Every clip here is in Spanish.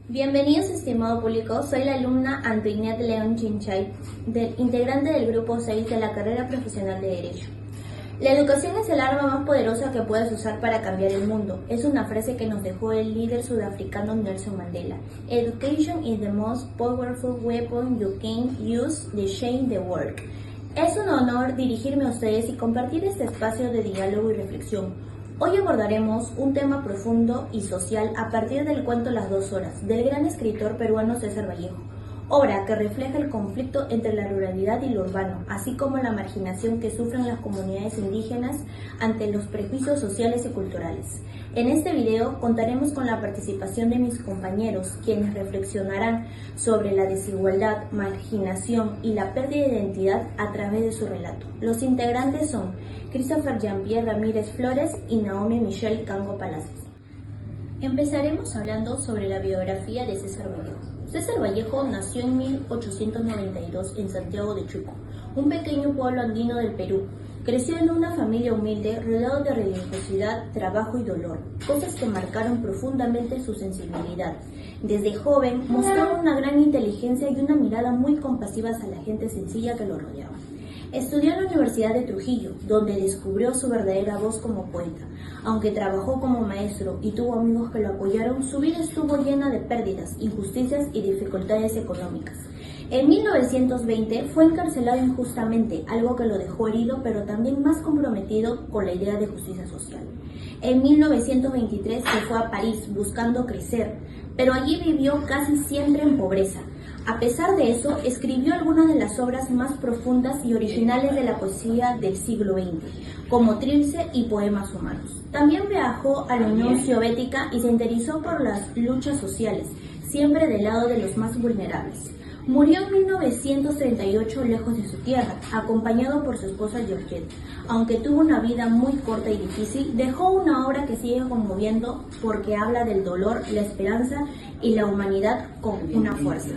Bienvenidos, estimado público. Soy la alumna Antoinette León Chinchay, integrante del grupo 6 de la carrera profesional de Derecho. La educación es el arma más poderosa que puedes usar para cambiar el mundo. Es una frase que nos dejó el líder sudafricano Nelson Mandela. Education is the most powerful weapon you can use to change the world. Es un honor dirigirme a ustedes y compartir este espacio de diálogo y reflexión. Hoy abordaremos un tema profundo y social a partir del cuento Las dos horas, del gran escritor peruano César Vallejo, obra que refleja el conflicto entre la ruralidad y lo urbano, así como la marginación que sufren las comunidades indígenas ante los prejuicios sociales y culturales. En este video contaremos con la participación de mis compañeros, quienes reflexionarán sobre la desigualdad, marginación y la pérdida de identidad a través de su relato. Los integrantes son Christopher Jean-Pierre Ramírez Flores y Naomi Michelle Cango Palacios. Empezaremos hablando sobre la biografía de César Vallejo. César Vallejo nació en 1892 en Santiago de Chuco, un pequeño pueblo andino del Perú. Creció en una familia humilde, rodeado de religiosidad, trabajo y dolor, cosas que marcaron profundamente su sensibilidad. Desde joven mostró una gran inteligencia y una mirada muy compasiva hacia la gente sencilla que lo rodeaba. Estudió en la Universidad de Trujillo, donde descubrió su verdadera voz como poeta. Aunque trabajó como maestro y tuvo amigos que lo apoyaron, su vida estuvo llena de pérdidas, injusticias y dificultades económicas. En 1920 fue encarcelado injustamente, algo que lo dejó herido, pero también más comprometido con la idea de justicia social. En 1923 se fue a París buscando crecer, pero allí vivió casi siempre en pobreza. A pesar de eso, escribió algunas de las obras más profundas y originales de la poesía del siglo XX, como Trilce y Poemas Humanos. También viajó a la Unión Soviética y se interesó por las luchas sociales, siempre del lado de los más vulnerables. Murió en 1938 lejos de su tierra, acompañado por su esposa Georgette. Aunque tuvo una vida muy corta y difícil, dejó una obra que sigue conmoviendo porque habla del dolor, la esperanza y la humanidad con una fuerza.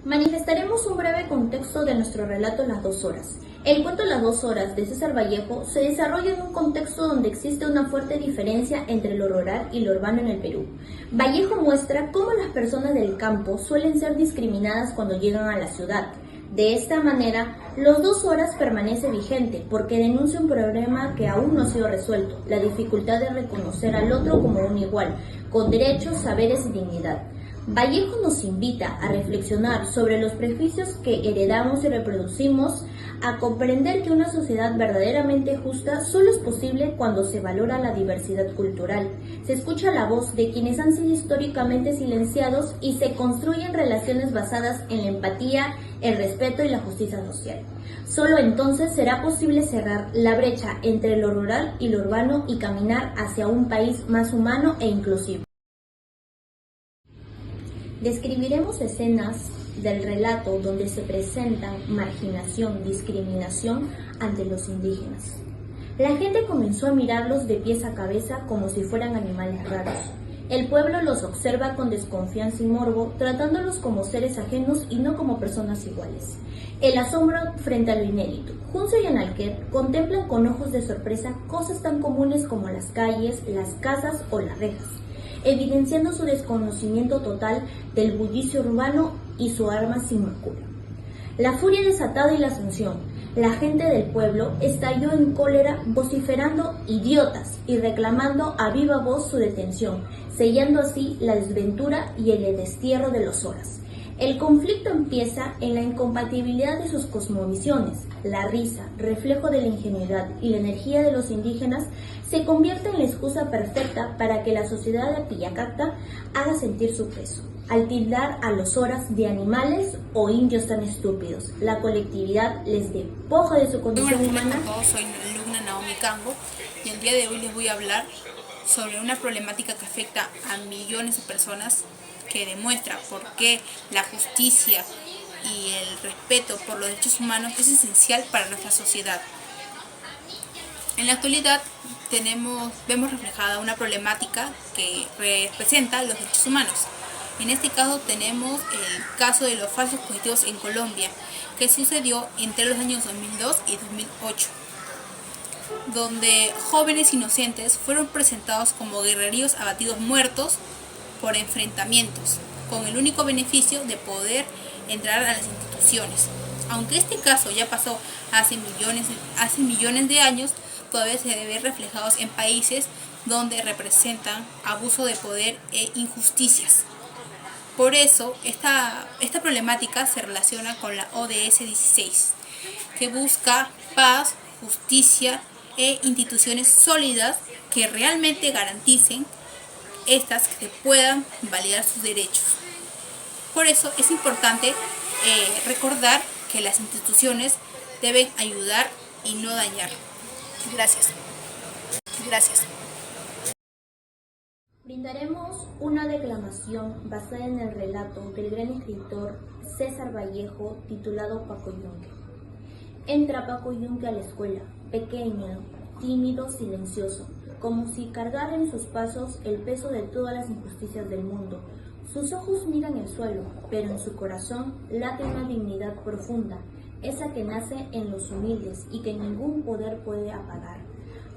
Manifestaremos un breve contexto de nuestro relato Las dos horas. El cuento Las dos horas de César Vallejo se desarrolla en un contexto donde existe una fuerte diferencia entre lo rural y lo urbano en el Perú. Vallejo muestra cómo las personas del campo suelen ser discriminadas cuando llegan a la ciudad. De esta manera, Las dos horas permanece vigente porque denuncia un problema que aún no ha sido resuelto, la dificultad de reconocer al otro como un igual, con derechos, saberes y dignidad. Vallejo nos invita a reflexionar sobre los prejuicios que heredamos y reproducimos, a comprender que una sociedad verdaderamente justa solo es posible cuando se valora la diversidad cultural, se escucha la voz de quienes han sido históricamente silenciados y se construyen relaciones basadas en la empatía, el respeto y la justicia social. Solo entonces será posible cerrar la brecha entre lo rural y lo urbano y caminar hacia un país más humano e inclusivo. Describiremos escenas del relato donde se presentan marginación, discriminación ante los indígenas. La gente comenzó a mirarlos de pies a cabeza como si fueran animales raros. El pueblo los observa con desconfianza y morbo, tratándolos como seres ajenos y no como personas iguales. El asombro frente a lo inédito. Junzo y Analquet contemplan con ojos de sorpresa cosas tan comunes como las calles, las casas o las rejas, evidenciando su desconocimiento total del bullicio urbano y su arma sin macula. La furia desatada y la asunción. La gente del pueblo estalló en cólera, vociferando idiotas y reclamando a viva voz su detención, sellando así la desventura y el destierro de los horas. El conflicto empieza en la incompatibilidad de sus cosmovisiones. La risa, reflejo de la ingenuidad y la energía de los indígenas, se convierte en la excusa perfecta para que la sociedad de Pillacacta haga sentir su peso. Al tildar a los horas de animales o indios tan estúpidos, la colectividad les despoja de su condición humana. Soy la alumna Naomi Cango y el día de hoy les voy a hablar sobre una problemática que afecta a millones de personas, que demuestra por qué la justicia y el respeto por los derechos humanos es esencial para nuestra sociedad. En la actualidad vemos reflejada una problemática que representa los derechos humanos. En este caso tenemos el caso de los falsos positivos en Colombia, que sucedió entre los años 2002 y 2008, donde jóvenes inocentes fueron presentados como guerreros abatidos muertos por enfrentamientos con el único beneficio de poder entrar a las instituciones. Aunque este caso ya pasó hace millones de años, todavía se debe ver reflejados en países donde representan abuso de poder e injusticias. Por eso, esta problemática se relaciona con la ODS 16, que busca paz, justicia e instituciones sólidas que realmente garanticen estas que puedan validar sus derechos. Por eso es importante recordar que las instituciones deben ayudar y no dañar. Gracias. Brindaremos una declamación basada en el relato del gran escritor César Vallejo titulado Paco Yunque. Entra Paco Yunque a la escuela, pequeño, tímido, silencioso, como si cargara en sus pasos el peso de todas las injusticias del mundo. Sus ojos miran el suelo, pero en su corazón late una dignidad profunda, esa que nace en los humildes y que ningún poder puede apagar.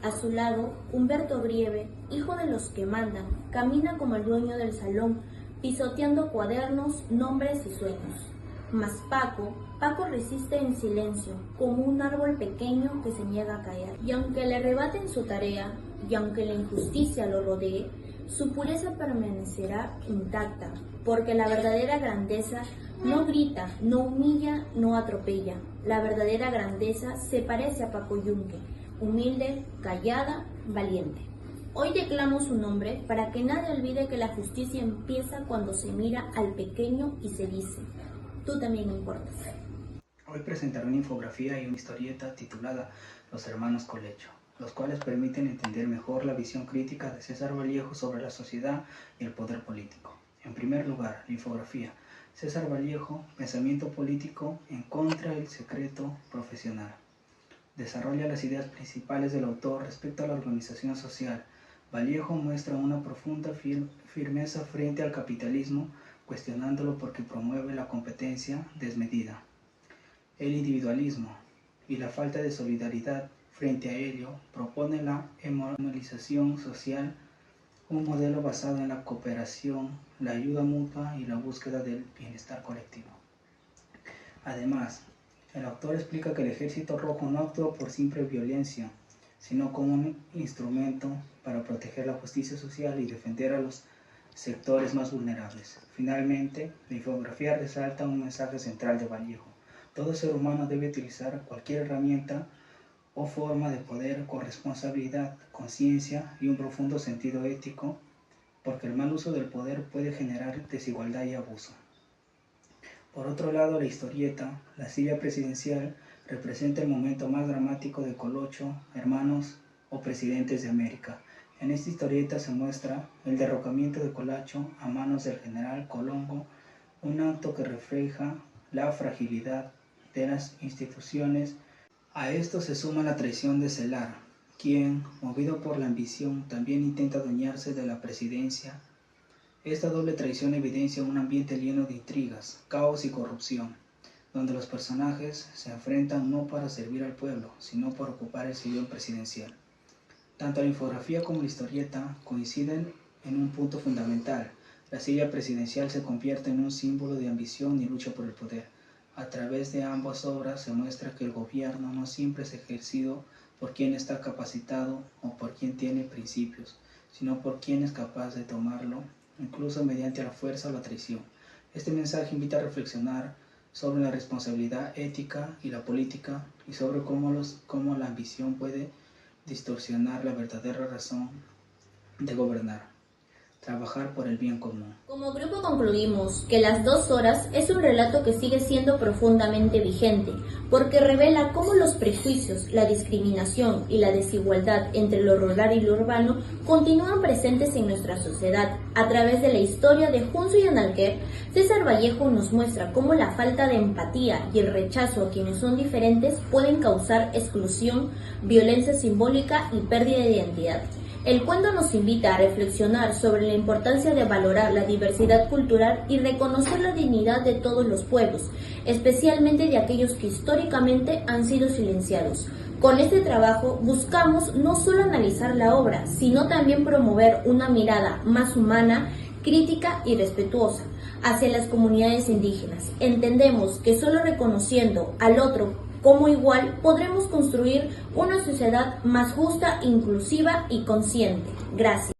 A su lado, Humberto Brieve, hijo de los que mandan, camina como el dueño del salón, pisoteando cuadernos, nombres y sueños. Mas Paco resiste en silencio, como un árbol pequeño que se niega a caer. Y aunque le arrebaten su tarea, y aunque la injusticia lo rodee, su pureza permanecerá intacta, porque la verdadera grandeza no grita, no humilla, no atropella. La verdadera grandeza se parece a Paco Yunque, humilde, callada, valiente. Hoy declamo su nombre para que nadie olvide que la justicia empieza cuando se mira al pequeño y se dice: tú también importas. Hoy presentaré una infografía y una historieta titulada Los Hermanos Colecho, los cuales permiten entender mejor la visión crítica de César Vallejo sobre la sociedad y el poder político. En primer lugar, la infografía. César Vallejo, pensamiento político en contra del secreto profesional. Desarrolla las ideas principales del autor respecto a la organización social. Vallejo muestra una profunda firmeza frente al capitalismo, cuestionándolo porque promueve la competencia desmedida, el individualismo y la falta de solidaridad. Frente a ello, propone la emocionalización social, un modelo basado en la cooperación, la ayuda mutua y la búsqueda del bienestar colectivo. Además, el autor explica que el Ejército Rojo no actúa por simple violencia, sino como un instrumento para proteger la justicia social y defender a los sectores más vulnerables. Finalmente, la infografía resalta un mensaje central de Vallejo. Todo ser humano debe utilizar cualquier herramienta o forma de poder con responsabilidad, conciencia y un profundo sentido ético, porque el mal uso del poder puede generar desigualdad y abuso. Por otro lado, la historieta, la silla presidencial, representa el momento más dramático de Colocho, hermanos o presidentes de América. En esta historieta se muestra el derrocamiento de Colacho a manos del general Colombo, un acto que refleja la fragilidad de las instituciones. A esto se suma la traición de Cellar, quien, movido por la ambición, también intenta adueñarse de la presidencia. Esta doble traición evidencia un ambiente lleno de intrigas, caos y corrupción, donde los personajes se enfrentan no para servir al pueblo, sino por ocupar el sillón presidencial. Tanto la infografía como la historieta coinciden en un punto fundamental. La silla presidencial se convierte en un símbolo de ambición y lucha por el poder. A través de ambas obras se muestra que el gobierno no siempre es ejercido por quien está capacitado o por quien tiene principios, sino por quien es capaz de tomarlo, incluso mediante la fuerza o la traición. Este mensaje invita a reflexionar sobre la responsabilidad ética y la política y sobre cómo la ambición puede distorsionar la verdadera razón de gobernar. Trabajar por el bien común. Como grupo concluimos que Las 2 horas es un relato que sigue siendo profundamente vigente, porque revela cómo los prejuicios, la discriminación y la desigualdad entre lo rural y lo urbano continúan presentes en nuestra sociedad. A través de la historia de Junso y Analquer, César Vallejo nos muestra cómo la falta de empatía y el rechazo a quienes son diferentes pueden causar exclusión, violencia simbólica y pérdida de identidad. El cuento nos invita a reflexionar sobre la importancia de valorar la diversidad cultural y reconocer la dignidad de todos los pueblos, especialmente de aquellos que históricamente han sido silenciados. Con este trabajo buscamos no solo analizar la obra, sino también promover una mirada más humana, crítica y respetuosa, hacia las comunidades indígenas. Entendemos que solo reconociendo al otro como igual podremos construir una sociedad más justa, inclusiva y consciente. Gracias.